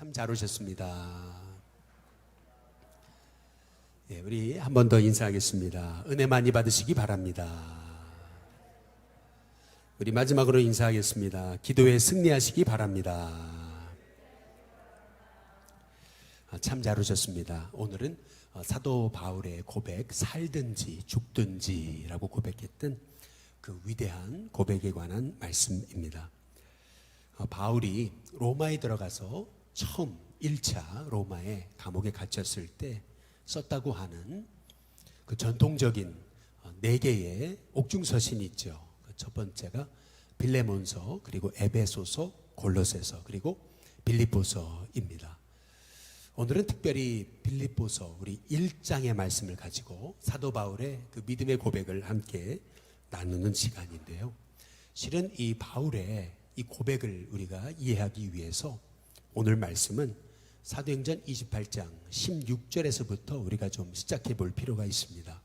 참 잘 오셨습니다. 예, 우리 한 번 더 인사하겠습니다. 은혜 많이 받으시기 바랍니다. 우리 마지막으로 인사하겠습니다. 기도에 승리하시기 바랍니다. 참 잘 오셨습니다. 오늘은 사도 바울의 고백, 살든지 죽든지라고 고백했던 그 위대한 고백에 관한 말씀입니다. 바울이 로마에 들어가서 처음 1차 로마의 감옥에 갇혔을 때 썼다고 하는 그 전통적인 4개의 옥중서신이 있죠. 첫 번째가 빌레몬서, 그리고 에베소서, 골로새서, 그리고 빌립보서입니다. 오늘은 특별히 빌립보서 우리 1장의 말씀을 가지고 사도 바울의 그 믿음의 고백을 함께 나누는 시간인데요. 실은 이 바울의 이 고백을 우리가 이해하기 위해서 오늘 말씀은 사도행전 28장 16절에서부터 우리가 좀 시작해 볼 필요가 있습니다.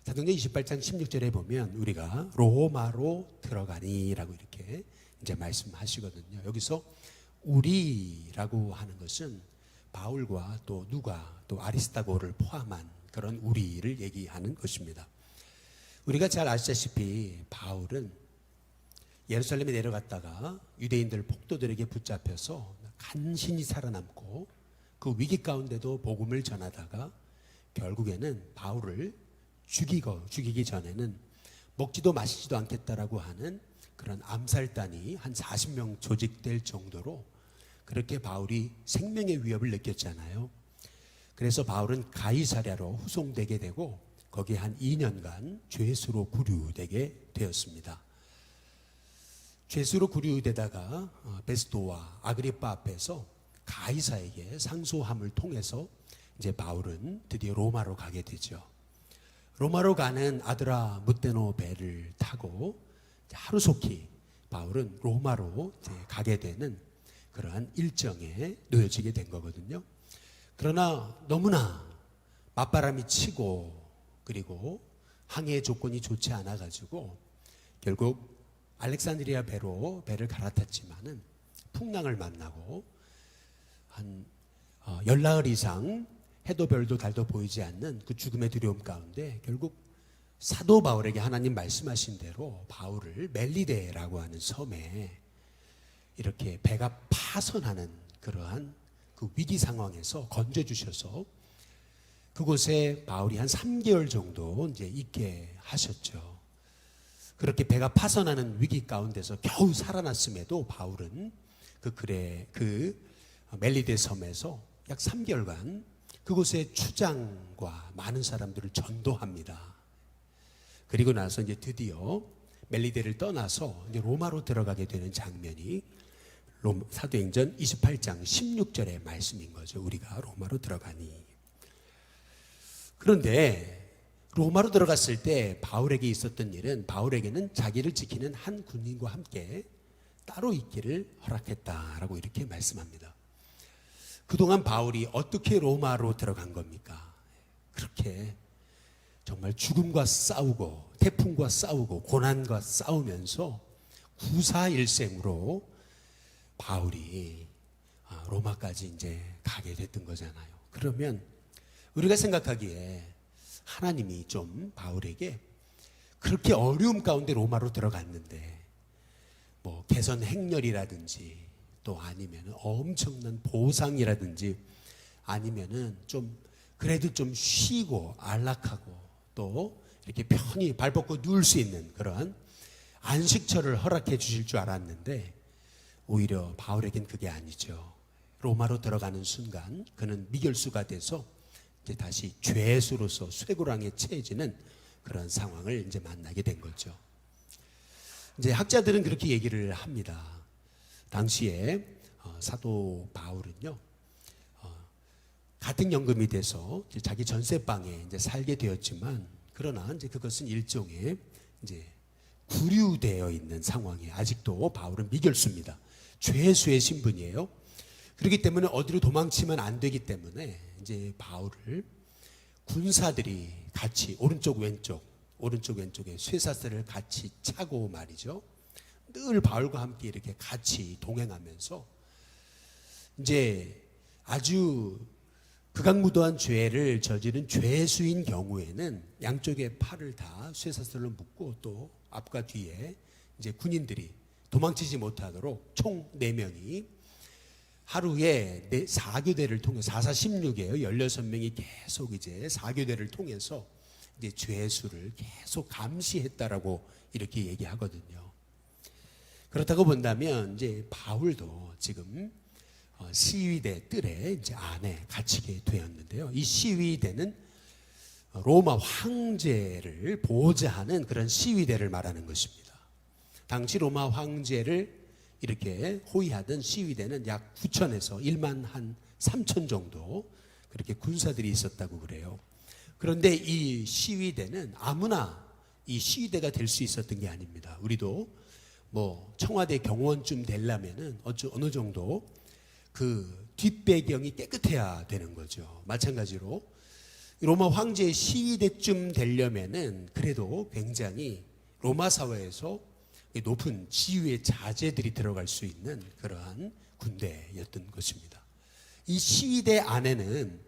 사도행전 28장 16절에 보면 우리가 로마로 들어가니라고 이렇게 이제 말씀하시거든요. 여기서 우리라고 하는 것은 바울과 또 누가 또 아리스타고를 포함한 그런 우리를 얘기하는 것입니다. 우리가 잘 아시다시피 바울은 예루살렘에 내려갔다가 유대인들 폭도들에게 붙잡혀서 간신히 살아남고 그 위기 가운데도 복음을 전하다가 결국에는 바울을 죽이기 전에는 먹지도 마시지도 않겠다라고 하는 그런 암살단이 한 40명 조직될 정도로 그렇게 바울이 생명의 위협을 느꼈잖아요. 그래서 바울은 가이사랴로 후송되게 되고 거기에 한 2년간 죄수로 구류되게 되었습니다. 죄수로 구류되다가 베스토와 아그리파 앞에서 가이사에게 상소함을 통해서 이제 바울은 드디어 로마로 가게 되죠. 로마로 가는 아드라 무테노 배를 타고 하루속히 바울은 로마로 이제 가게 되는 그러한 일정에 놓여지게 된 거거든요. 그러나 너무나 맞바람이 치고 그리고 항해 조건이 좋지 않아 가지고 결국 알렉산드리아 배로 배를 갈아탔지만은 풍랑을 만나고 한 열나흘 이상 해도 별도 달도 보이지 않는 그 죽음의 두려움 가운데 결국 사도 바울에게 하나님 말씀하신 대로 바울을 멜리데라고 하는 섬에 이렇게 배가 파선하는 그러한 그 위기 상황에서 건져주셔서 그곳에 바울이 한 3개월 정도 이제 있게 하셨죠. 그렇게 배가 파선하는 위기 가운데서 겨우 살아났음에도 바울은 그 멜리데 섬에서 약 3개월간 그곳에 추장과 많은 사람들을 전도합니다. 그리고 나서 이제 드디어 멜리데를 떠나서 이제 로마로 들어가게 되는 장면이 사도행전 28장 16절의 말씀인 거죠. 우리가 로마로 들어가니. 그런데 로마로 들어갔을 때 바울에게 있었던 일은 바울에게는 자기를 지키는 한 군인과 함께 따로 있기를 허락했다라고 이렇게 말씀합니다. 그동안 바울이 어떻게 로마로 들어간 겁니까? 그렇게 정말 죽음과 싸우고 태풍과 싸우고 고난과 싸우면서 구사일생으로 바울이 로마까지 이제 가게 됐던 거잖아요. 그러면 우리가 생각하기에 하나님이 좀 바울에게 그렇게 어려움 가운데 로마로 들어갔는데 뭐 개선 행렬이라든지 또 아니면 엄청난 보상이라든지 아니면은 좀 그래도 좀 쉬고 안락하고 또 이렇게 편히 발 뻗고 누울 수 있는 그러한 안식처를 허락해 주실 줄 알았는데 오히려 바울에겐 그게 아니죠. 로마로 들어가는 순간 그는 미결수가 돼서 이제 다시 죄수로서 쇠고랑에 채해지는 그런 상황을 이제 만나게 된 거죠. 이제 학자들은 그렇게 얘기를 합니다. 당시에 사도 바울은요, 가택연금이 돼서 이제 자기 전세방에 이제 살게 되었지만, 그러나 이제 그것은 일종의 이제 구류되어 있는 상황에 아직도 바울은 미결수입니다. 죄수의 신분이에요. 그렇기 때문에 어디로 도망치면 안 되기 때문에 이제 바울을 군사들이 같이 오른쪽 왼쪽에 쇠사슬을 같이 차고 말이죠. 늘 바울과 함께 이렇게 같이 동행하면서 이제 아주 극악무도한 죄를 저지른 죄수인 경우에는 양쪽의 팔을 다 쇠사슬로 묶고 또 앞과 뒤에 이제 군인들이 도망치지 못하도록 총 4명이 하루에 4교대를 통해 446이에요. 16명이 계속 이제 4교대를 통해서 이제 죄수를 계속 감시했다라고 이렇게 얘기하거든요. 그렇다고 본다면 이제 바울도 지금 시위대 뜰에 이제 안에 갇히게 되었는데요. 이 시위대는 로마 황제를 보호자하는 그런 시위대를 말하는 것입니다. 당시 로마 황제를 이렇게 호위하던 시위대는 약 9천에서 1만 한 3천 정도 그렇게 군사들이 있었다고 그래요. 그런데 이 시위대는 아무나 이 시위대가 될 수 있었던 게 아닙니다. 우리도 뭐 청와대 경호원쯤 되려면은 어느 정도 그 뒷배경이 깨끗해야 되는 거죠. 마찬가지로 로마 황제의 시위대쯤 되려면은 그래도 굉장히 로마 사회에서 높은 지위의 자제들이 들어갈 수 있는 그러한 군대였던 것입니다. 이 시위대 안에는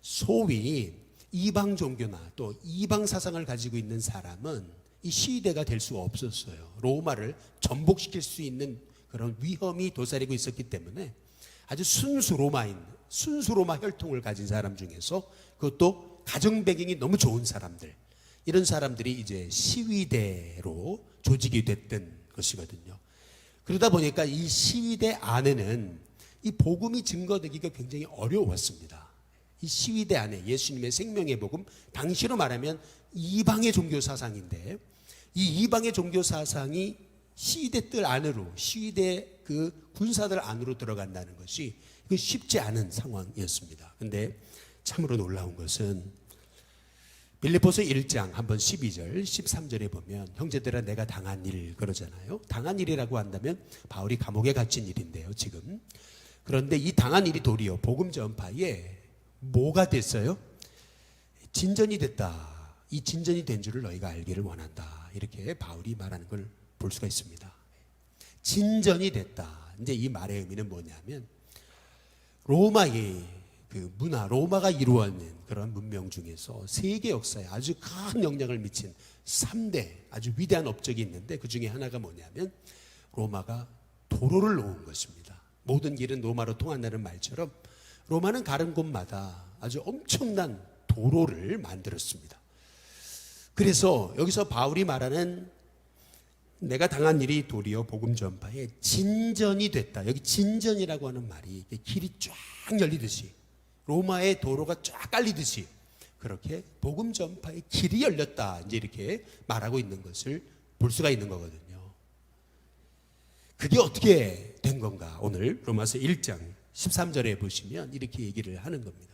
소위 이방 종교나 또 이방 사상을 가지고 있는 사람은 이 시위대가 될 수가 없었어요. 로마를 전복시킬 수 있는 그런 위험이 도사리고 있었기 때문에 아주 순수 로마인, 순수 로마 혈통을 가진 사람 중에서 그것도 가정 배경이 너무 좋은 사람들, 이런 사람들이 이제 시위대로 조직이 됐던 것이거든요. 그러다 보니까 이 시위대 안에는 이 복음이 증거되기가 굉장히 어려웠습니다. 이 시위대 안에 예수님의 생명의 복음, 당시로 말하면 이방의 종교 사상인데 이 이방의 종교 사상이 시위대 뜰 안으로, 시위대 그 군사들 안으로 들어간다는 것이 이거 쉽지 않은 상황이었습니다. 근데 참으로 놀라운 것은 빌립보서 1장 한번 12절 13절에 보면 형제들아 내가 당한 일 그러잖아요. 당한 일이라고 한다면 바울이 감옥에 갇힌 일인데요 지금. 그런데 이 당한 일이 도리어 복음 전파에 뭐가 됐어요? 진전이 됐다. 이 진전이 된 줄을 너희가 알기를 원한다. 이렇게 바울이 말하는 걸 볼 수가 있습니다. 진전이 됐다. 이제 이 말의 의미는 뭐냐면 로마의 그 문화, 로마가 이루어낸 그런 문명 중에서 세계 역사에 아주 큰 영향을 미친 3대 아주 위대한 업적이 있는데 그 중에 하나가 뭐냐면 로마가 도로를 놓은 것입니다. 모든 길은 로마로 통한다는 말처럼 로마는 가는 곳마다 아주 엄청난 도로를 만들었습니다. 그래서 여기서 바울이 말하는 내가 당한 일이 도리어 복음 전파에 진전이 됐다. 여기 진전이라고 하는 말이 길이 쫙 열리듯이 로마의 도로가 쫙 깔리듯이 그렇게 복음 전파의 길이 열렸다. 이제 이렇게 말하고 있는 것을 볼 수가 있는 거거든요. 그게 어떻게 된 건가? 오늘 로마서 1장 13절에 보시면 이렇게 얘기를 하는 겁니다.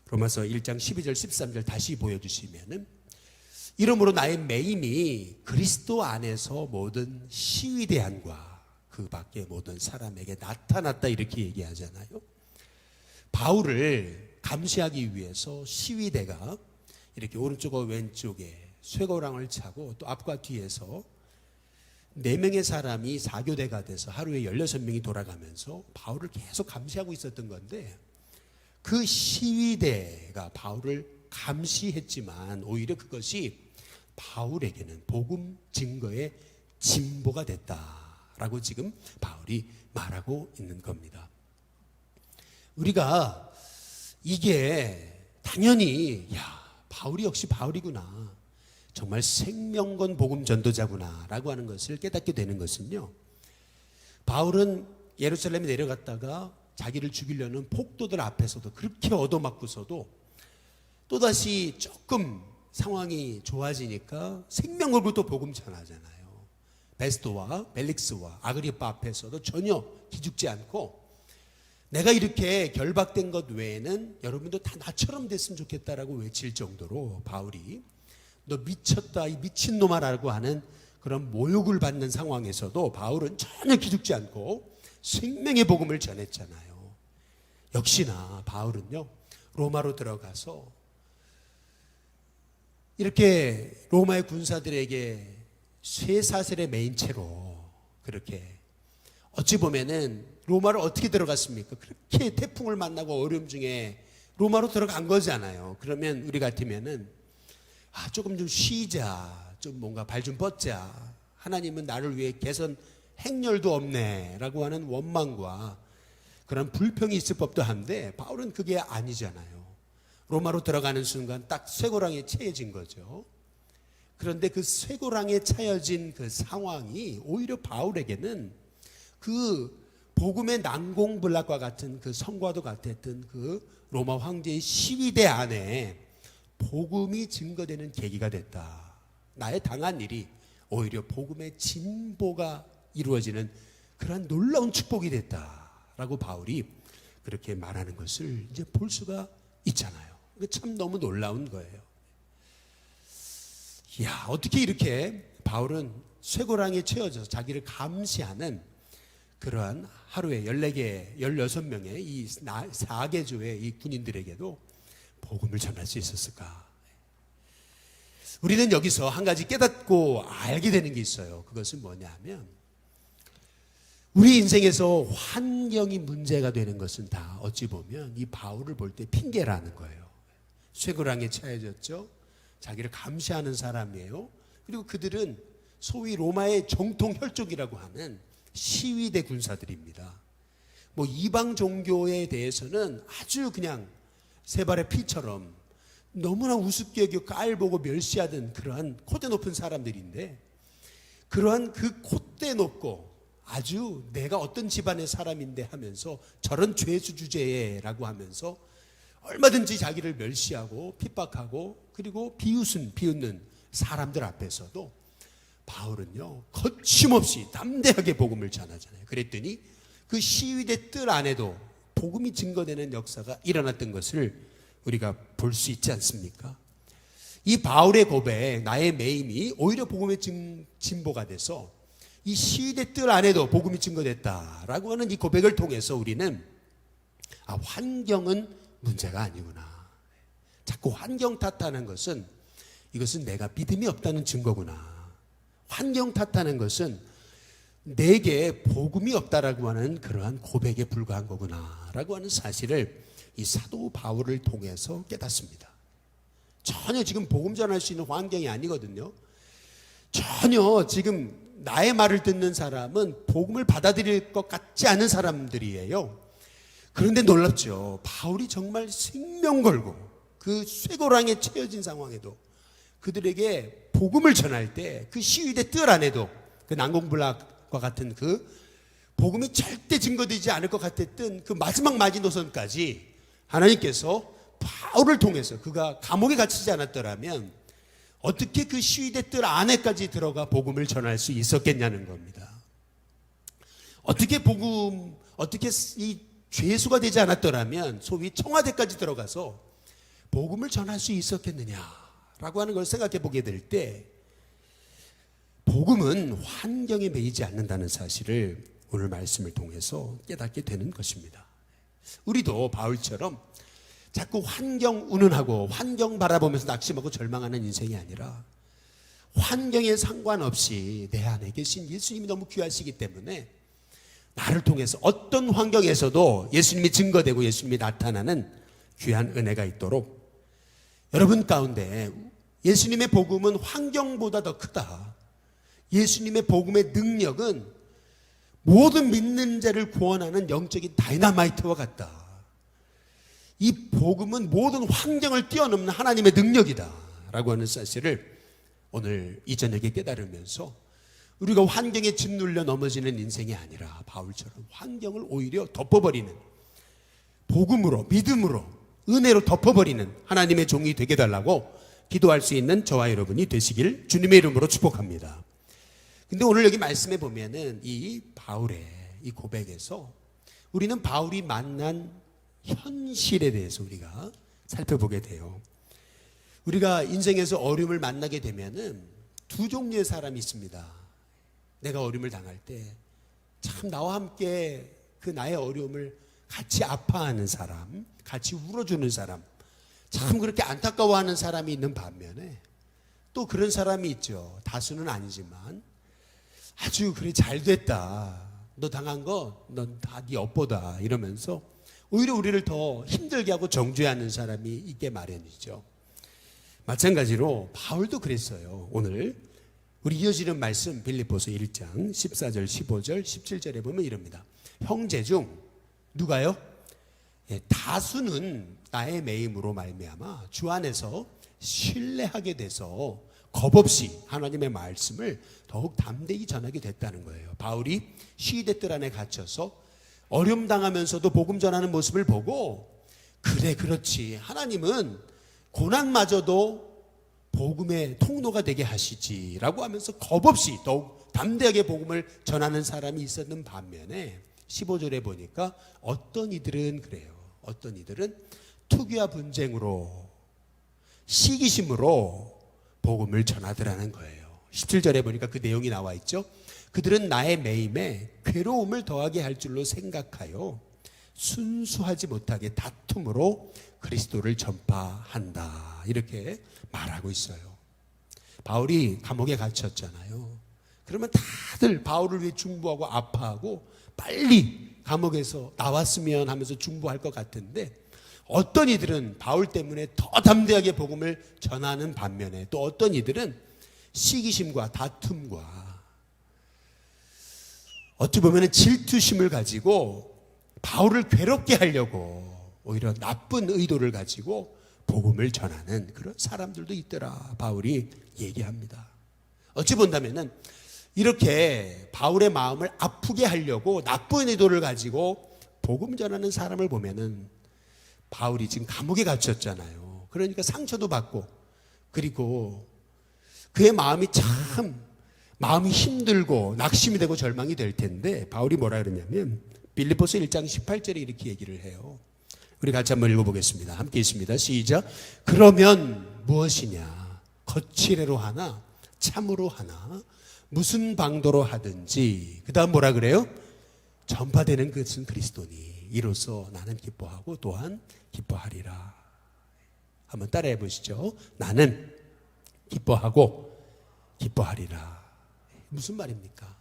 로마서 1장 12절 13절 다시 보여주시면은 이러므로 나의 매임이 그리스도 안에서 모든 시위대안과 그 밖의 모든 사람에게 나타났다 이렇게 얘기하잖아요. 바울을 감시하기 위해서 시위대가 이렇게 오른쪽과 왼쪽에 쇠고랑을 차고 또 앞과 뒤에서 4명의 사람이 4교대가 돼서 하루에 16명이 돌아가면서 바울을 계속 감시하고 있었던 건데 그 시위대가 바울을 감시했지만 오히려 그것이 바울에게는 복음 증거의 진보가 됐다라고 지금 바울이 말하고 있는 겁니다. 우리가 이게 당연히 바울이 역시 바울이구나, 정말 생명건 복음 전도자구나 라고 하는 것을 깨닫게 되는 것은요, 바울은 예루살렘에 내려갔다가 자기를 죽이려는 폭도들 앞에서도 그렇게 얻어맞고서도 또다시 조금 상황이 좋아지니까 생명 걸고 또 복음 전하잖아요. 베스토와 벨릭스와 아그리파 앞에서도 전혀 기죽지 않고 내가 이렇게 결박된 것 외에는 여러분도 다 나처럼 됐으면 좋겠다라고 외칠 정도로 바울이 너 미쳤다 이 미친놈아라고 하는 그런 모욕을 받는 상황에서도 바울은 전혀 기죽지 않고 생명의 복음을 전했잖아요. 역시나 바울은요 로마로 들어가서 이렇게 로마의 군사들에게 쇠사슬에 매인 채로 그렇게 어찌 보면은 로마를 어떻게 들어갔습니까? 그렇게 태풍을 만나고 어려움 중에 로마로 들어간 거잖아요. 그러면 우리 같으면은 조금 좀 쉬자, 좀 뭔가 발 좀 뻗자, 하나님은 나를 위해 개선 행렬도 없네 라고 하는 원망과 그런 불평이 있을 법도 한데, 바울은 그게 아니잖아요. 로마로 들어가는 순간 딱 쇠고랑에 채여진 거죠. 그런데 그 쇠고랑에 차여진 그 상황이 오히려 바울에게는 그 복음의 난공불락과 같은 그 성과도 같았던 그 로마 황제의 시위대 안에 복음이 증거되는 계기가 됐다. 나의 당한 일이 오히려 복음의 진보가 이루어지는 그러한 놀라운 축복이 됐다라고 바울이 그렇게 말하는 것을 이제 볼 수가 있잖아요. 참 너무 놀라운 거예요. 이야, 어떻게 이렇게 바울은 쇠고랑에 채워져서 자기를 감시하는 그러한 하루에 14개, 16명의 이 4개조의 이 군인들에게도 복음을 전할 수 있었을까? 우리는 여기서 한 가지 깨닫고 알게 되는 게 있어요. 그것은 뭐냐면, 우리 인생에서 환경이 문제가 되는 것은 다 어찌 보면 이 바울을 볼 때 핑계라는 거예요. 쇠고랑에 차여졌죠. 자기를 감시하는 사람이에요. 그리고 그들은 소위 로마의 정통 혈족이라고 하는 시위대 군사들입니다. 뭐 이방 종교에 대해서는 아주 그냥 세 발의 피처럼 너무나 우습게 여기고 깔보고 멸시하던 그러한 콧대 높은 사람들인데, 그러한 그 콧대 높고 아주 내가 어떤 집안의 사람인데 하면서 저런 죄수 주제라고 하면서 얼마든지 자기를 멸시하고 핍박하고 그리고 비웃는 사람들 앞에서도 바울은요 거침없이 담대하게 복음을 전하잖아요. 그랬더니 그 시위대 뜰 안에도 복음이 증거되는 역사가 일어났던 것을 우리가 볼 수 있지 않습니까? 이 바울의 고백, 나의 매임이 오히려 복음의 진보가 돼서 이 시위대 뜰 안에도 복음이 증거됐다라고 하는 이 고백을 통해서 우리는 환경은 문제가 아니구나. 자꾸 환경 탓하는 것은 이것은 내가 믿음이 없다는 증거구나. 환경 탓하는 것은 내게 복음이 없다라고 하는 그러한 고백에 불과한 거구나 라고 하는 사실을 이 사도 바울을 통해서 깨닫습니다. 전혀 지금 복음 전할 수 있는 환경이 아니거든요. 전혀 지금 나의 말을 듣는 사람은 복음을 받아들일 것 같지 않은 사람들이에요. 그런데 놀랍죠. 바울이 정말 생명 걸고 그 쇠고랑에 채여진 상황에도 그들에게 복음을 전할 때 그 시위대 뜰 안에도 그 난공불락과 같은 그 복음이 절대 증거되지 않을 것 같았던 그 마지막 마지노선까지 하나님께서 바울을 통해서, 그가 감옥에 갇히지 않았더라면 어떻게 그 시위대 뜰 안에까지 들어가 복음을 전할 수 있었겠냐는 겁니다. 어떻게 이 죄수가 되지 않았더라면 소위 청와대까지 들어가서 복음을 전할 수 있었겠느냐라고 하는 걸 생각해 보게 될 때, 복음은 환경에 매이지 않는다는 사실을 오늘 말씀을 통해서 깨닫게 되는 것입니다. 우리도 바울처럼 자꾸 환경 운운하고 환경 바라보면서 낙심하고 절망하는 인생이 아니라, 환경에 상관없이 내 안에 계신 예수님이 너무 귀하시기 때문에 나를 통해서 어떤 환경에서도 예수님이 증거되고 예수님이 나타나는 귀한 은혜가 있도록, 여러분 가운데 예수님의 복음은 환경보다 더 크다. 예수님의 복음의 능력은 모든 믿는 자를 구원하는 영적인 다이너마이트와 같다. 이 복음은 모든 환경을 뛰어넘는 하나님의 능력이다 라고 하는 사실을 오늘 이 저녁에 깨달으면서, 우리가 환경에 짓눌려 넘어지는 인생이 아니라 바울처럼 환경을 오히려 덮어버리는, 복음으로, 믿음으로, 은혜로 덮어버리는 하나님의 종이 되게 달라고 기도할 수 있는 저와 여러분이 되시길 주님의 이름으로 축복합니다. 근데 오늘 여기 말씀해 보면은 이 바울의 이 고백에서 우리는 바울이 만난 현실에 대해서 우리가 살펴보게 돼요. 우리가 인생에서 어려움을 만나게 되면은 두 종류의 사람이 있습니다. 내가 어려움을 당할 때 참 나와 함께 그 나의 어려움을 같이 아파하는 사람, 같이 울어주는 사람, 참 그렇게 안타까워하는 사람이 있는 반면에 또 그런 사람이 있죠. 다수는 아니지만 아주 그래 잘 됐다, 너 당한 거 넌 다 네 업보다 이러면서 오히려 우리를 더 힘들게 하고 정죄하는 사람이 있게 마련이죠. 마찬가지로 바울도 그랬어요. 오늘 우리 이어지는 말씀 빌립보서 1장 14절 15절 17절에 보면 이럽니다. 형제 중 누가요? 다수는 나의 매임으로 말미암아 주 안에서 신뢰하게 돼서 겁없이 하나님의 말씀을 더욱 담대히 전하게 됐다는 거예요. 바울이 시위대 뜰 안에 갇혀서 어려움 당하면서도 복음 전하는 모습을 보고 그래 그렇지 하나님은 고난마저도 복음의 통로가 되게 하시지라고 하면서 겁없이 더욱 담대하게 복음을 전하는 사람이 있었는 반면에 15절에 보니까 어떤 이들은 그래요. 어떤 이들은 투기와 분쟁으로 시기심으로 복음을 전하더라는 거예요. 17절에 보니까 그 내용이 나와 있죠. 그들은 나의 매임에 괴로움을 더하게 할 줄로 생각하여 순수하지 못하게 다툼으로 그리스도를 전파한다. 이렇게 말하고 있어요. 바울이 감옥에 갇혔잖아요. 그러면 다들 바울을 위해 중보하고 아파하고 빨리 감옥에서 나왔으면 하면서 중보할 것 같은데 어떤 이들은 바울 때문에 더 담대하게 복음을 전하는 반면에 또 어떤 이들은 시기심과 다툼과 어찌 보면 질투심을 가지고 바울을 괴롭게 하려고 오히려 나쁜 의도를 가지고 복음을 전하는 그런 사람들도 있더라. 바울이 얘기합니다. 어찌 본다면은 이렇게 바울의 마음을 아프게 하려고 나쁜 의도를 가지고 복음 전하는 사람을 보면은 바울이 지금 감옥에 갇혔잖아요. 그러니까 상처도 받고 그리고 그의 마음이 마음이 힘들고 낙심이 되고 절망이 될 텐데 바울이 뭐라 그러냐면 빌립보서 1장 18절에 이렇게 얘기를 해요. 우리 같이 한번 읽어보겠습니다. 함께 있습니다. 시작. 그러면 무엇이냐? 거칠애로 하나 참으로 하나 무슨 방도로 하든지 그 다음 뭐라 그래요? 전파되는 것은 그리스도니 이로써 나는 기뻐하고 또한 기뻐하리라. 한번 따라해 보시죠. 나는 기뻐하고 기뻐하리라. 무슨 말입니까?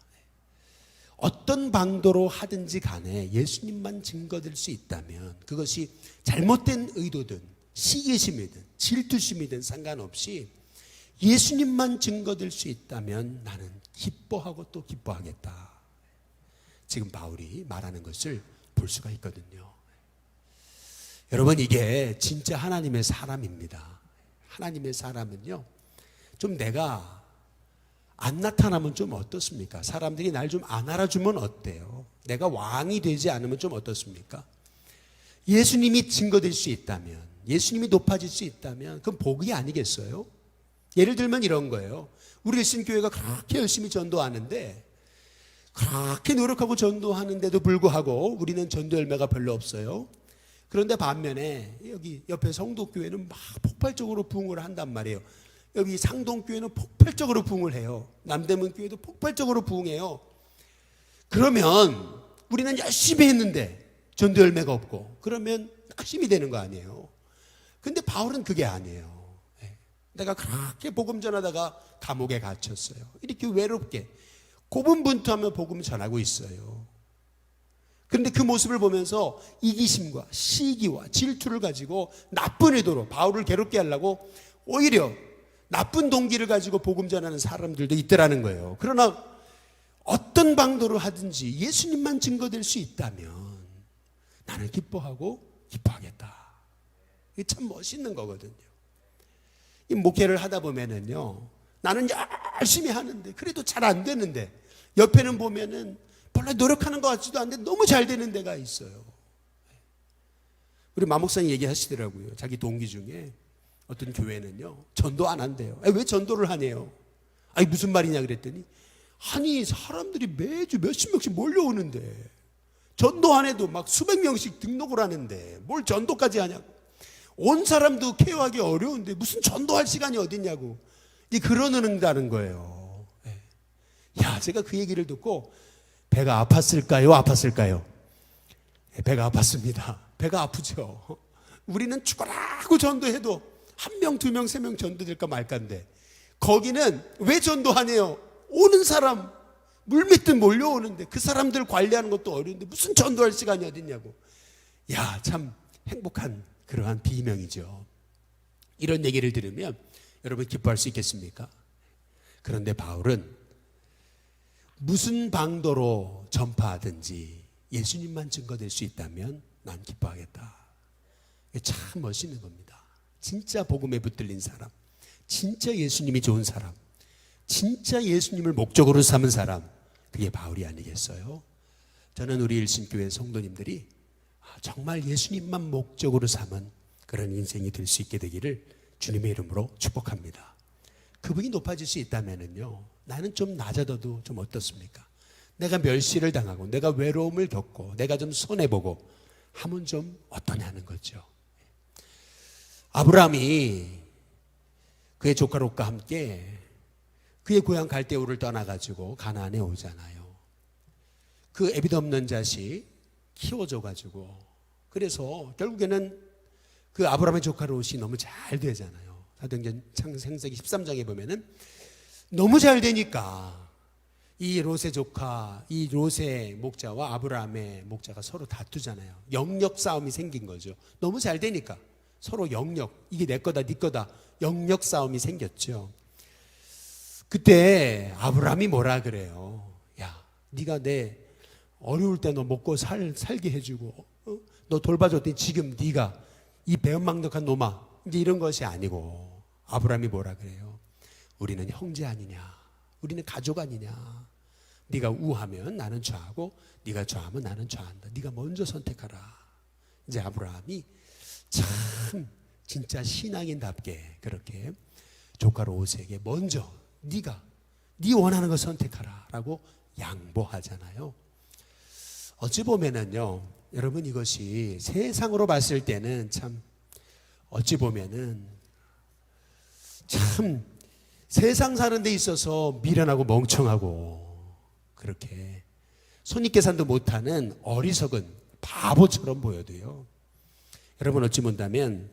어떤 방도로 하든지 간에 예수님만 증거될 수 있다면 그것이 잘못된 의도든 시기심이든 질투심이든 상관없이 예수님만 증거될 수 있다면 나는 기뻐하고 또 기뻐하겠다. 지금 바울이 말하는 것을 볼 수가 있거든요. 여러분 이게 진짜 하나님의 사람입니다. 하나님의 사람은요 좀 내가 안 나타나면 좀 어떻습니까? 사람들이 날 좀 안 알아주면 어때요? 내가 왕이 되지 않으면 좀 어떻습니까? 예수님이 증거될 수 있다면 예수님이 높아질 수 있다면 그건 복이 아니겠어요? 예를 들면 이런 거예요. 우리 일신교회가 그렇게 열심히 전도하는데 그렇게 노력하고 전도하는데도 불구하고 우리는 전도 열매가 별로 없어요. 그런데 반면에 여기 옆에 성도교회는 막 폭발적으로 부흥을 한단 말이에요. 여기 상동교회는 폭발적으로 부흥을 해요. 남대문교회도 폭발적으로 부흥해요. 그러면 우리는 열심히 했는데 전도 열매가 없고 그러면 낙심이 되는 거 아니에요. 근데 바울은 그게 아니에요. 내가 그렇게 복음 전하다가 감옥에 갇혔어요. 이렇게 외롭게 고분분투하며 복음 전하고 있어요. 그런데 그 모습을 보면서 이기심과 시기와 질투를 가지고 나쁜 의도로 바울을 괴롭게 하려고 오히려 나쁜 동기를 가지고 복음 전하는 사람들도 있더라는 거예요. 그러나 어떤 방도로 하든지 예수님만 증거될 수 있다면 나는 기뻐하고 기뻐하겠다. 이게 참 멋있는 거거든요. 이 목회를 하다 보면은요, 나는 열심히 하는데 그래도 잘 안 되는데 옆에는 보면은 별로 노력하는 것 같지도 않은데 너무 잘 되는 데가 있어요. 우리 마목사님 얘기하시더라고요. 자기 동기 중에 어떤 교회는요 전도 안 한대요. 왜 전도를 하네요? 아니 무슨 말이냐 그랬더니 아니 사람들이 매주 몇십 명씩 몰려오는데 전도 안 해도 막 수백 명씩 등록을 하는데 뭘 전도까지 하냐고. 온 사람도 케어하기 어려운데 무슨 전도할 시간이 어딨냐고 그러는다는 거예요. 야, 제가 그 얘기를 듣고 배가 아팠을까요? 아팠을까요? 배가 아팠습니다. 배가 아프죠. 우리는 죽어라고 전도해도 한 명, 두 명, 세 명 전도될까 말까인데 거기는 왜 전도하네요? 오는 사람 물밀듯 몰려오는데 그 사람들 관리하는 것도 어려운데 무슨 전도할 시간이 어딨냐고. 야, 참 행복한 그러한 비명이죠. 이런 얘기를 들으면 여러분 기뻐할 수 있겠습니까? 그런데 바울은 무슨 방도로 전파하든지 예수님만 증거될 수 있다면 난 기뻐하겠다. 이게 참 멋있는 겁니다. 진짜 복음에 붙들린 사람, 진짜 예수님이 좋은 사람, 진짜 예수님을 목적으로 삼은 사람, 그게 바울이 아니겠어요? 저는 우리 일신교회 성도님들이 정말 예수님만 목적으로 삼은 그런 인생이 될 수 있게 되기를 주님의 이름으로 축복합니다. 그분이 높아질 수 있다면요, 나는 좀 낮아져도 좀 어떻습니까? 내가 멸시를 당하고 내가 외로움을 겪고 내가 좀 손해보고 하면 좀 어떠냐는 거죠. 아브라함이 그의 조카 롯과 함께 그의 고향 갈대우를 떠나가지고 가나안에 오잖아요. 그 애비도 없는 자식 키워줘가지고, 그래서 결국에는 그 아브라함의 조카 롯이 너무 잘 되잖아요. 사도행전 창세기 13장에 보면은 너무 잘 되니까 이 롯의 조카, 이 롯의 목자와 아브라함의 목자가 서로 다투잖아요. 영역 싸움이 생긴 거죠. 너무 잘 되니까 서로 영역, 이게 내 거다 네 거다, 영역 싸움이 생겼죠. 그때 아브라함이 뭐라 그래요? 야, 네가 내 어려울 때 너 먹고 살게 해주고 너 돌봐줬더니 지금 네가 이 배은망덕한 놈아, 이제 이런 것이 아니고 아브라함이 뭐라 그래요? 우리는 형제 아니냐, 우리는 가족 아니냐. 네가 우하면 나는 좌하고 네가 좌하면 나는 좌한다. 네가 먼저 선택하라. 이제 아브라함이 참 진짜 신앙인답게 그렇게 조카 롯에게 먼저 네가 네 원하는 거 선택하라 라고 양보하잖아요. 어찌 보면은요, 여러분, 이것이 세상으로 봤을 때는 참 어찌 보면은 참 세상 사는 데 있어서 미련하고 멍청하고 그렇게 손익계산도 못하는 어리석은 바보처럼 보여도요, 여러분 어찌 본다면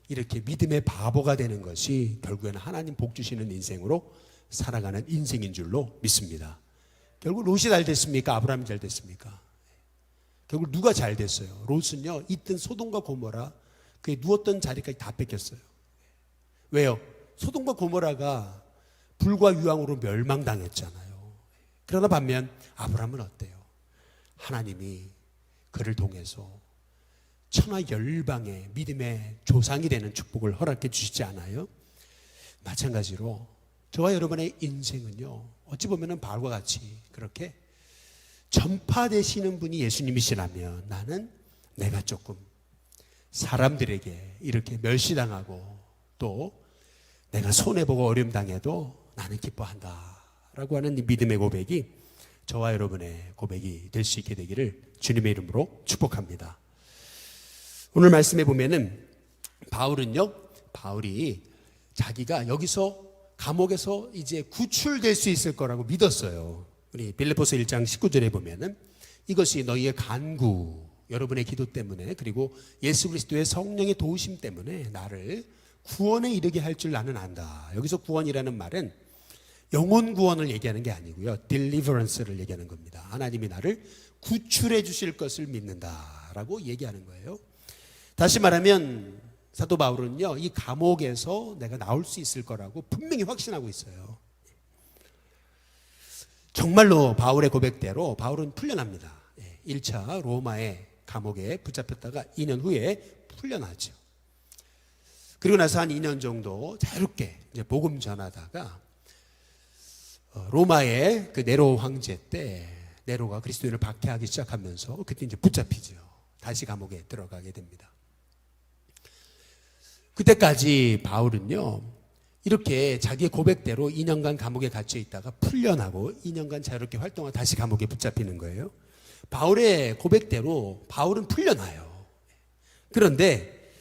이렇게 믿음의 바보가 되는 것이 결국에는 하나님 복 주시는 인생으로 살아가는 인생인 줄로 믿습니다. 결국 롯이 잘 됐습니까? 아브라함이 잘 됐습니까? 결국 누가 잘 됐어요? 롯은요, 있던 소돔과 고모라 그에 누웠던 자리까지 다 뺏겼어요. 왜요? 소돔과 고모라가 불과 유황으로 멸망당했잖아요. 그러나 반면 아브라함은 어때요? 하나님이 그를 통해서 천하 열방의 믿음의 조상이 되는 축복을 허락해 주시지 않아요? 마찬가지로 저와 여러분의 인생은요, 어찌 보면 바울과 같이 그렇게 전파되시는 분이 예수님이시라면 나는 내가 조금 사람들에게 이렇게 멸시당하고 또 내가 손해보고 어려움 당해도 나는 기뻐한다 라고 하는 이 믿음의 고백이 저와 여러분의 고백이 될 수 있게 되기를 주님의 이름으로 축복합니다. 오늘 말씀해 보면은 바울이 자기가 여기서 감옥에서 이제 구출될 수 있을 거라고 믿었어요. 우리 빌립보서 1장 19절에 보면은 이것이 너희의 간구, 여러분의 기도 때문에 그리고 예수 그리스도의 성령의 도우심 때문에 나를 구원에 이르게 할 줄 나는 안다. 여기서 구원이라는 말은 영혼 구원을 얘기하는 게 아니고요, deliverance를 얘기하는 겁니다. 하나님이 나를 구출해 주실 것을 믿는다라고 얘기하는 거예요. 다시 말하면 사도 바울은요, 이 감옥에서 내가 나올 수 있을 거라고 분명히 확신하고 있어요. 정말로 바울의 고백대로 바울은 풀려납니다. 1차 로마의 감옥에 붙잡혔다가 2년 후에 풀려나죠. 그리고 나서 한 2년 정도 자유롭게 이제 복음 전하다가 로마의 그 네로 황제 때 네로가 그리스도인을 박해하기 시작하면서 그때 이제 붙잡히죠. 다시 감옥에 들어가게 됩니다. 그때까지 바울은요, 이렇게 자기의 고백대로 2년간 감옥에 갇혀 있다가 풀려나고 2년간 자유롭게 활동하고 다시 감옥에 붙잡히는 거예요. 바울의 고백대로 바울은 풀려나요. 그런데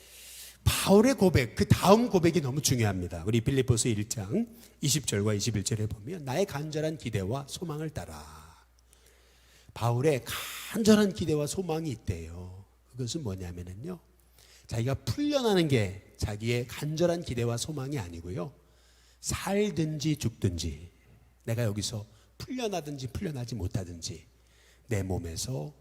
바울의 고백, 그 다음 고백이 너무 중요합니다. 우리 빌립보서 1장 20절과 21절에 보면 나의 간절한 기대와 소망을 따라. 바울의 간절한 기대와 소망이 있대요. 그것은 뭐냐면요, 자기가 풀려나는 게 자기의 간절한 기대와 소망이 아니고요, 살든지 죽든지 내가 여기서 풀려나든지 풀려나지 못하든지 내 몸에서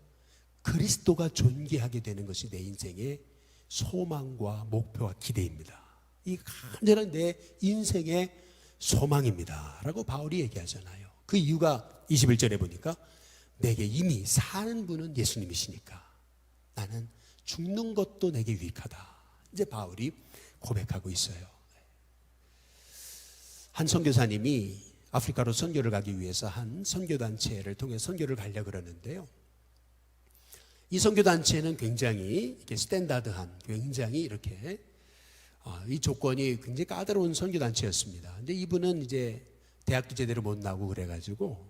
그리스도가 존귀하게 되는 것이 내 인생의 소망과 목표와 기대입니다. 이 간절한 내 인생의 소망입니다 라고 바울이 얘기하잖아요. 그 이유가 21절에 보니까 내게 이미 사는 분은 예수님이시니까 나는 죽는 것도 내게 유익하다. 이제 바울이 고백하고 있어요. 한 선교사님이 아프리카로 선교를 가기 위해서 한 선교단체를 통해 선교를 가려고 그러는데요. 이 선교단체는 굉장히 이렇게 스탠다드한, 굉장히 이렇게 이 조건이 굉장히 까다로운 선교단체였습니다. 근데 이분은 이제 대학도 제대로 못 나오고 그래가지고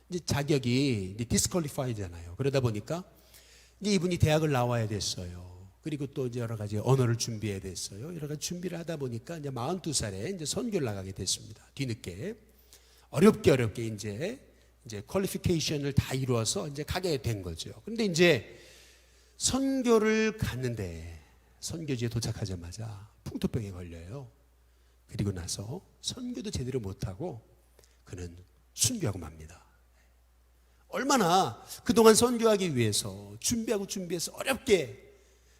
이제 자격이 디스퀄리파이드잖아요. 그러다 보니까 이제 이분이 대학을 나와야 됐어요. 그리고 또 이제 여러 가지 언어를 준비해야 됐어요. 여러 가지 준비를 하다 보니까 이제 42살에 이제 선교를 나가게 됐습니다. 뒤늦게 어렵게 이제 퀄리피케이션을 다 이루어서 이제 가게 된 거죠. 그런데 이제 선교를 갔는데 선교지에 도착하자마자 풍토병에 걸려요. 그리고 나서 선교도 제대로 못하고 그는 순교하고 맙니다. 얼마나 그동안 선교하기 위해서 준비해서 어렵게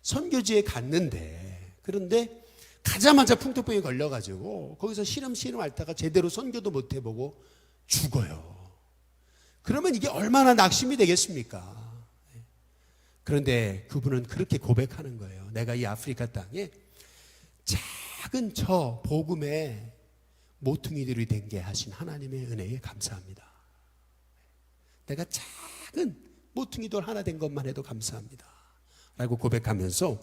선교지에 갔는데, 그런데 가자마자 풍토병에 걸려가지고 거기서 시름 앓다가 제대로 선교도 못 해보고 죽어요. 그러면 이게 얼마나 낙심이 되겠습니까? 그런데 그분은 그렇게 고백하는 거예요. 내가 이 아프리카 땅에 작은 저 복음의 모퉁이들이 된 게 하신 하나님의 은혜에 감사합니다. 내가 작은 모퉁이돌 하나 된 것만 해도 감사합니다 라고 고백하면서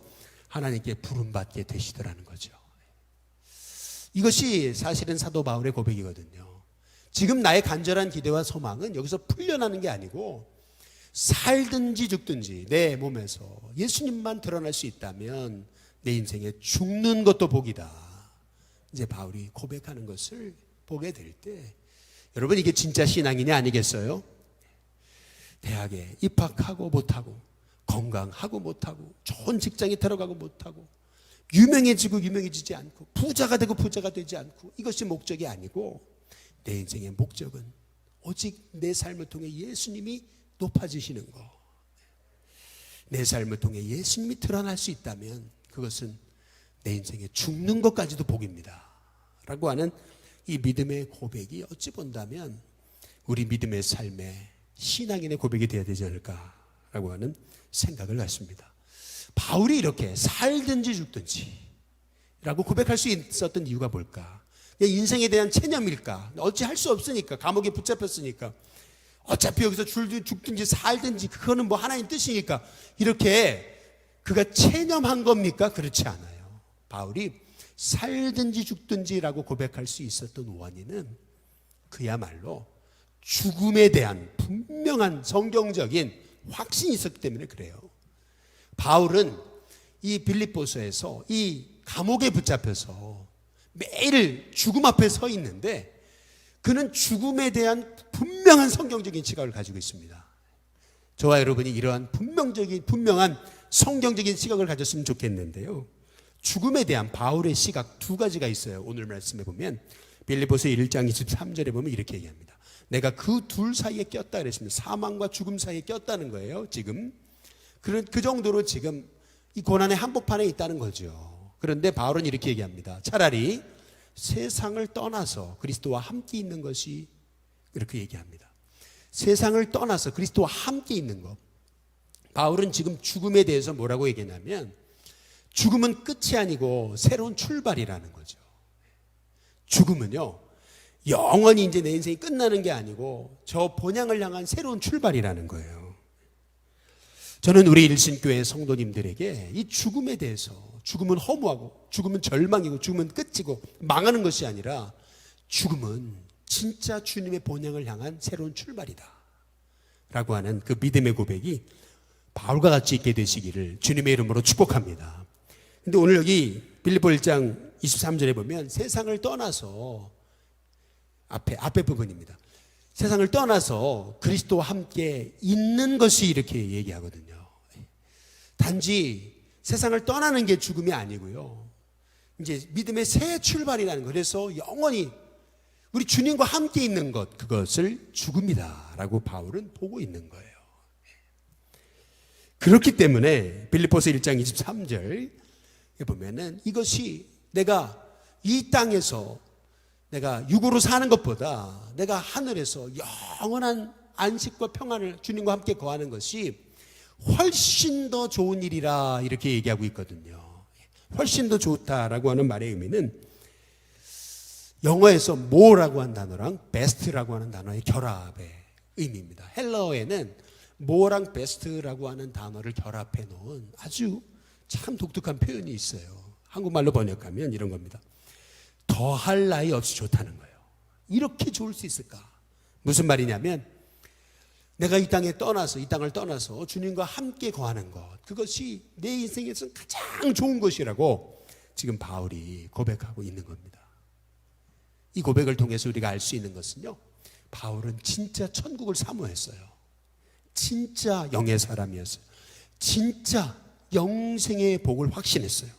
하나님께 부름받게 되시더라는 거죠. 이것이 사실은 사도 바울의 고백이거든요. 지금 나의 간절한 기대와 소망은 여기서 풀려나는 게 아니고 살든지 죽든지 내 몸에서 예수님만 드러날 수 있다면 내 인생에 죽는 것도 복이다. 이제 바울이 고백하는 것을 보게 될 때 여러분 이게 진짜 신앙이냐 아니겠어요? 대학에 입학하고 못하고 건강하고 못하고 좋은 직장에 들어가고 못하고 유명해지고 유명해지지 않고 부자가 되고 부자가 되지 않고 이것이 목적이 아니고 내 인생의 목적은 오직 내 삶을 통해 예수님이 높아지시는 것, 내 삶을 통해 예수님이 드러날 수 있다면 그것은 내 인생에 죽는 것까지도 복입니다 라고 하는 이 믿음의 고백이 어찌 본다면 우리 믿음의 삶의 신앙인의 고백이 되어야 되지 않을까라고 하는 생각을 갖습니다. 바울이 이렇게 살든지 죽든지 라고 고백할 수 있었던 이유가 뭘까? 인생에 대한 체념일까? 어찌 할 수 없으니까, 감옥에 붙잡혔으니까 어차피 여기서 죽든지 살든지 그거는 뭐 하나님 뜻이니까 이렇게 그가 체념한 겁니까? 그렇지 않아요. 바울이 살든지 죽든지라고 고백할 수 있었던 원인은 그야말로 죽음에 대한 분명한 성경적인 확신이 있었기 때문에 그래요. 바울은 이 빌립보서에서 이 감옥에 붙잡혀서 매일 죽음 앞에 서 있는데 그는 죽음에 대한 분명한 성경적인 시각을 가지고 있습니다. 저와 여러분이 이러한 분명한 성경적인 시각을 가졌으면 좋겠는데요. 죽음에 대한 바울의 시각 두 가지가 있어요. 오늘 말씀해 보면 빌립보서 1장 23절에 보면 이렇게 얘기합니다. 내가 그 둘 사이에 꼈다 그랬습니다. 사망과 죽음 사이에 꼈다는 거예요. 지금 그 정도로 지금 이 고난의 한복판에 있다는 거죠. 그런데 바울은 이렇게 얘기합니다. 차라리 세상을 떠나서 그리스도와 함께 있는 것이, 이렇게 얘기합니다. 세상을 떠나서 그리스도와 함께 있는 것. 바울은 지금 죽음에 대해서 뭐라고 얘기하냐면 죽음은 끝이 아니고 새로운 출발이라는 거죠. 죽음은요, 영원히 이제 내 인생이 끝나는 게 아니고 저 본향을 향한 새로운 출발이라는 거예요. 저는 우리 일신교회 성도님들에게 이 죽음에 대해서, 죽음은 허무하고 죽음은 절망이고 죽음은 끝이고 망하는 것이 아니라 죽음은 진짜 주님의 본향을 향한 새로운 출발이다 라고 하는 그 믿음의 고백이 바울과 같이 있게 되시기를 주님의 이름으로 축복합니다. 근데 오늘 여기 빌립보 1장 23절에 보면 세상을 떠나서 앞에 부분입니다. 세상을 떠나서 그리스도와 함께 있는 것이 이렇게 얘기하거든요. 단지 세상을 떠나는 게 죽음이 아니고요. 이제 믿음의 새 출발이라는 거. 그래서 영원히 우리 주님과 함께 있는 것, 그것을 죽음이다라고 바울은 보고 있는 거예요. 그렇기 때문에 빌립보서 1장 23절에 보면은 이것이 내가 이 땅에서 내가 육으로 사는 것보다 내가 하늘에서 영원한 안식과 평안을 주님과 함께 거하는 것이 훨씬 더 좋은 일이라 이렇게 얘기하고 있거든요. 훨씬 더 좋다라고 하는 말의 의미는 영어에서 more라고 하는 단어랑 best라고 하는 단어의 결합의 의미입니다. 헬라어에는 more랑 best라고 하는 단어를 결합해 놓은 아주 참 독특한 표현이 있어요. 한국말로 번역하면 이런 겁니다. 더할 나위 없이 좋다는 거예요. 이렇게 좋을 수 있을까? 무슨 말이냐면 내가 이 땅을 떠나서 주님과 함께 거하는 것, 그것이 내 인생에서 가장 좋은 것이라고 지금 바울이 고백하고 있는 겁니다. 이 고백을 통해서 우리가 알 수 있는 것은요, 바울은 진짜 천국을 사모했어요. 진짜 영의 사람이었어요. 진짜 영생의 복을 확신했어요.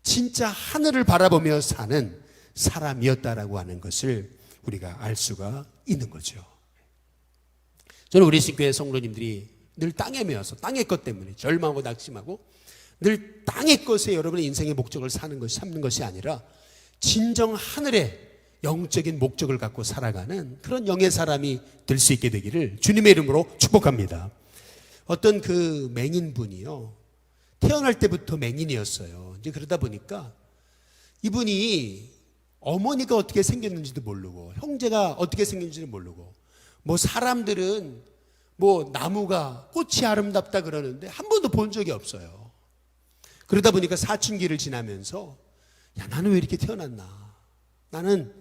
진짜 하늘을 바라보며 사는 사람이었다라고 하는 것을 우리가 알 수가 있는 거죠. 저는 우리 신교회 성도님들이 늘 땅에 매여서 땅의 것 때문에 절망하고 낙심하고 늘 땅의 것에 여러분의 인생의 목적을 삼는 것이 아니라 진정 하늘의 영적인 목적을 갖고 살아가는 그런 영의 사람이 될 수 있게 되기를 주님의 이름으로 축복합니다. 어떤 그 맹인분이요, 태어날 때부터 맹인이었어요. 이제 그러다 보니까 이분이 어머니가 어떻게 생겼는지도 모르고 형제가 어떻게 생겼는지도 모르고 뭐 사람들은 뭐 나무가 꽃이 아름답다 그러는데 한 번도 본 적이 없어요. 그러다 보니까 사춘기를 지나면서 야, 나는 왜 이렇게 태어났나? 나는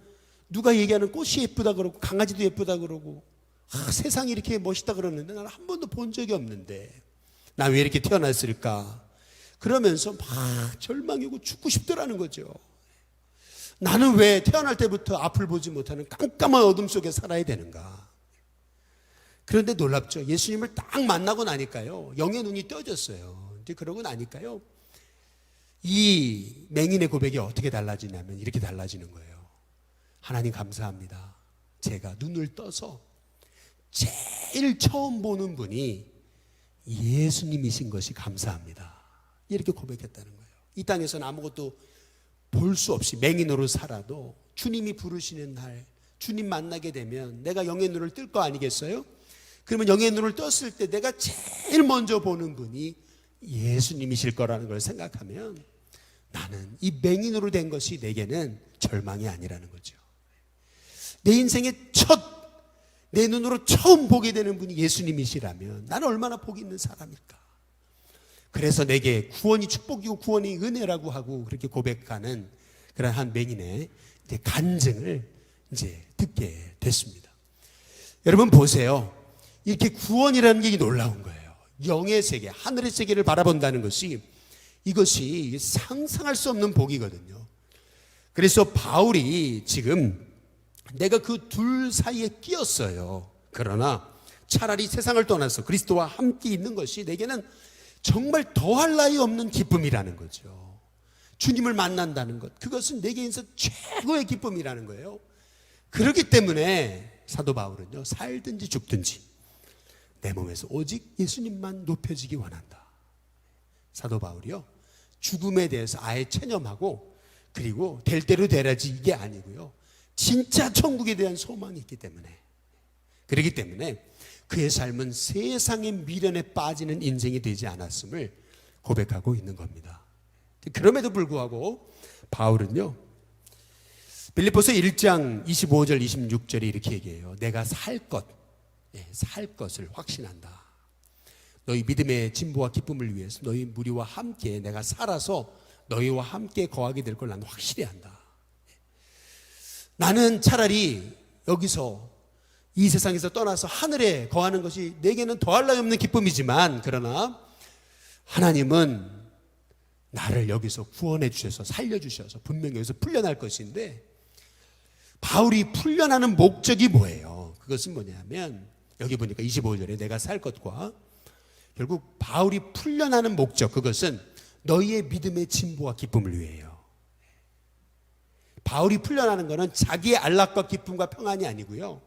누가 얘기하는 꽃이 예쁘다 그러고 강아지도 예쁘다 그러고 세상이 이렇게 멋있다 그러는데 나는 한 번도 본 적이 없는데 나 왜 이렇게 태어났을까? 그러면서 막 절망이고 죽고 싶더라는 거죠. 나는 왜 태어날 때부터 앞을 보지 못하는 깜깜한 어둠 속에 살아야 되는가? 그런데 놀랍죠. 예수님을 딱 만나고 나니까요, 영의 눈이 떠졌어요. 이제 그러고 나니까요, 이 맹인의 고백이 어떻게 달라지냐면 이렇게 달라지는 거예요. 하나님 감사합니다. 제가 눈을 떠서 제일 처음 보는 분이 예수님이신 것이 감사합니다. 이렇게 고백했다는 거예요. 이 땅에서는 아무것도 볼 수 없이 맹인으로 살아도 주님이 부르시는 날, 주님 만나게 되면 내가 영의 눈을 뜰 거 아니겠어요? 그러면 영의 눈을 떴을 때 내가 제일 먼저 보는 분이 예수님이실 거라는 걸 생각하면 나는 이 맹인으로 된 것이 내게는 절망이 아니라는 거죠. 내 인생의 내 눈으로 처음 보게 되는 분이 예수님이시라면 나는 얼마나 복이 있는 사람일까? 그래서 내게 구원이 축복이고 구원이 은혜라고 하고 그렇게 고백하는 그런 한 맹인의 간증을 이제 듣게 됐습니다. 여러분 보세요. 이렇게 구원이라는 게 놀라운 거예요. 영의 세계, 하늘의 세계를 바라본다는 것이 이것이 상상할 수 없는 복이거든요. 그래서 바울이 지금 내가 그 둘 사이에 끼었어요. 그러나 차라리 세상을 떠나서 그리스도와 함께 있는 것이 내게는 정말 더할 나위 없는 기쁨이라는 거죠. 주님을 만난다는 것, 그것은 내게 있어서 최고의 기쁨이라는 거예요. 그렇기 때문에 사도 바울은요, 살든지 죽든지 내 몸에서 오직 예수님만 높여지기 원한다. 사도 바울이요, 죽음에 대해서 아예 체념하고 그리고 될 대로 되라지 이게 아니고요, 진짜 천국에 대한 소망이 있기 때문에, 그렇기 때문에 그의 삶은 세상의 미련에 빠지는 인생이 되지 않았음을 고백하고 있는 겁니다. 그럼에도 불구하고 바울은요, 빌립보서 1장 25절 26절에 이렇게 얘기해요. 내가 살 것을 확신한다. 너희 믿음의 진보와 기쁨을 위해서 너희 무리와 함께 내가 살아서 너희와 함께 거하게 될 걸 나는 확실히 한다. 나는 차라리 여기서 이 세상에서 떠나서 하늘에 거하는 것이 내게는 더할 나위 없는 기쁨이지만, 그러나 하나님은 나를 여기서 구원해 주셔서 살려주셔서 분명히 여기서 풀려날 것인데, 바울이 풀려나는 목적이 뭐예요? 그것은 뭐냐면 여기 보니까 25절에 내가 살 것과, 결국 바울이 풀려나는 목적, 그것은 너희의 믿음의 진보와 기쁨을 위해요. 바울이 풀려나는 것은 자기의 안락과 기쁨과 평안이 아니고요,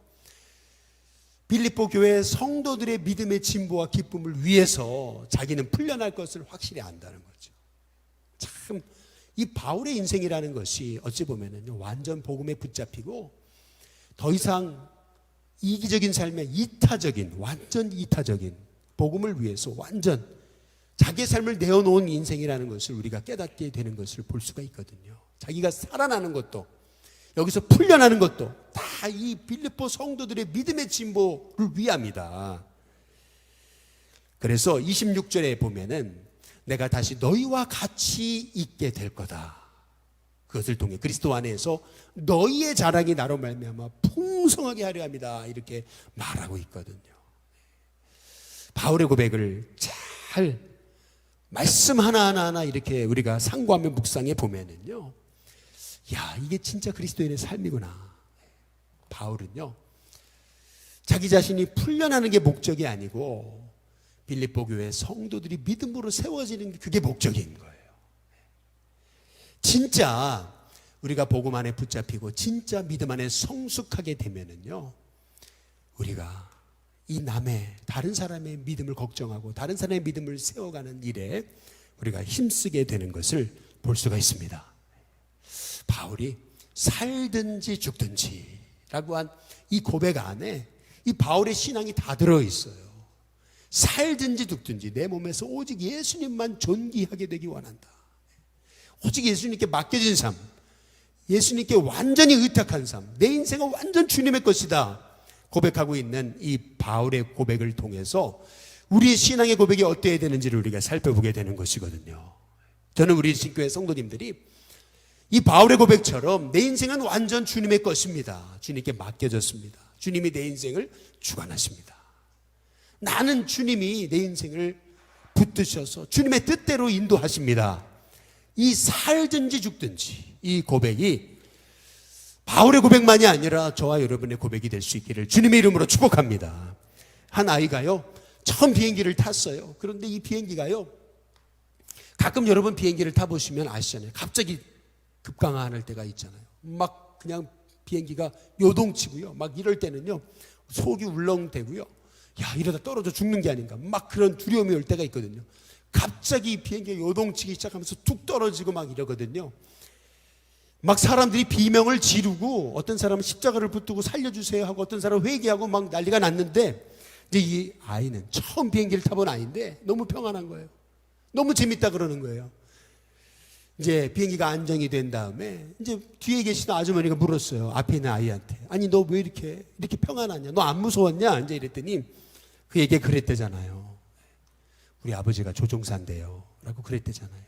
빌립보 교회 성도들의 믿음의 진보와 기쁨을 위해서 자기는 풀려날 것을 확실히 안다는 거죠. 참, 이 바울의 인생이라는 것이 어찌 보면은 완전 복음에 붙잡히고 더 이상 이기적인 삶의 완전 이타적인 복음을 위해서 완전 자기의 삶을 내어놓은 인생이라는 것을 우리가 깨닫게 되는 것을 볼 수가 있거든요. 자기가 살아나는 것도, 여기서 풀려나는 것도 다 이 빌립보 성도들의 믿음의 진보를 위함이다. 그래서 26절에 보면은 내가 다시 너희와 같이 있게 될 거다. 그것을 통해 그리스도 안에서 너희의 자랑이 나로 말미암아 풍성하게 하려 합니다. 이렇게 말하고 있거든요. 바울의 고백을 잘 말씀 하나하나 이렇게 우리가 상고하며 묵상해 보면은요, 야, 이게 진짜 그리스도인의 삶이구나. 바울은요, 자기 자신이 풀려나는 게 목적이 아니고 빌립보 교회 성도들이 믿음으로 세워지는 게 그게 목적인 거예요. 진짜 우리가 복음 안에 붙잡히고 진짜 믿음 안에 성숙하게 되면은요, 우리가 이 남의 다른 사람의 믿음을 걱정하고 다른 사람의 믿음을 세워가는 일에 우리가 힘쓰게 되는 것을 볼 수가 있습니다. 바울이 살든지 죽든지라고 한 이 고백 안에 이 바울의 신앙이 다 들어있어요. 살든지 죽든지 내 몸에서 오직 예수님만 존귀하게 되기 원한다. 오직 예수님께 맡겨진 삶, 예수님께 완전히 의탁한 삶, 내 인생은 완전 주님의 것이다 고백하고 있는 이 바울의 고백을 통해서 우리의 신앙의 고백이 어때야 되는지를 우리가 살펴보게 되는 것이거든요. 저는 우리 신교회 성도님들이 이 바울의 고백처럼 내 인생은 완전 주님의 것입니다. 주님께 맡겨졌습니다. 주님이 내 인생을 주관하십니다. 나는 주님이 내 인생을 붙드셔서 주님의 뜻대로 인도하십니다. 이 살든지 죽든지 이 고백이 바울의 고백만이 아니라 저와 여러분의 고백이 될 수 있기를 주님의 이름으로 축복합니다. 한 아이가요, 처음 비행기를 탔어요. 그런데 이 비행기가요, 가끔 여러분 비행기를 타보시면 아시잖아요. 갑자기 급강하는 때가 있잖아요. 막 그냥 비행기가 요동치고요, 막 이럴 때는요 속이 울렁대고요, 야, 이러다 떨어져 죽는 게 아닌가, 막 그런 두려움이 올 때가 있거든요. 갑자기 비행기가 요동치기 시작하면서 툭 떨어지고 막 이러거든요. 막 사람들이 비명을 지르고 어떤 사람은 십자가를 붙들고 살려주세요 하고 어떤 사람은 회개하고 막 난리가 났는데, 이제 이 아이는 처음 비행기를 타본 아이인데 너무 평안한 거예요. 너무 재밌다 그러는 거예요. 이제 비행기가 안정이 된 다음에 이제 뒤에 계시던 아주머니가 물었어요. 앞에 있는 아이한테. 아니, 너 왜 이렇게 평안하냐? 너 안 무서웠냐? 이제 이랬더니 그 얘기가 그랬대잖아요. 우리 아버지가 조종사인데요 라고 그랬대잖아요.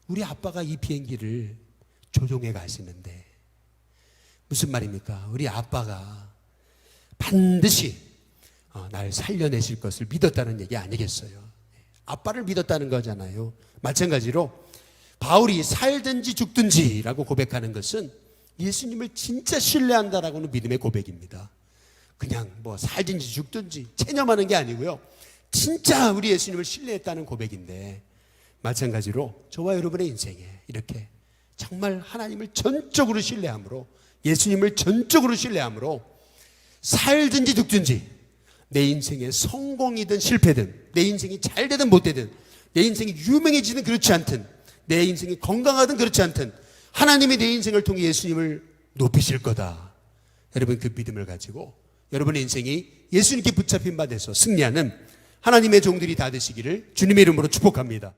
우리 아빠가 이 비행기를 조종해 가시는데 무슨 말입니까? 우리 아빠가 반드시 날 살려내실 것을 믿었다는 얘기 아니겠어요? 아빠를 믿었다는 거잖아요. 마찬가지로 바울이 살든지 죽든지라고 고백하는 것은 예수님을 진짜 신뢰한다라고는 믿음의 고백입니다. 그냥 뭐 살든지 죽든지 체념하는 게 아니고요, 진짜 우리 예수님을 신뢰했다는 고백인데, 마찬가지로 저와 여러분의 인생에 이렇게 정말 하나님을 전적으로 신뢰함으로, 예수님을 전적으로 신뢰함으로 살든지 죽든지 내 인생의 성공이든 실패든, 내 인생이 잘 되든 못 되든, 내 인생이 유명해지든 그렇지 않든, 내 인생이 건강하든 그렇지 않든 하나님이 내 인생을 통해 예수님을 높이실 거다. 여러분, 그 믿음을 가지고 여러분의 인생이 예수님께 붙잡힌 바 돼서 승리하는 하나님의 종들이 다 되시기를 주님의 이름으로 축복합니다.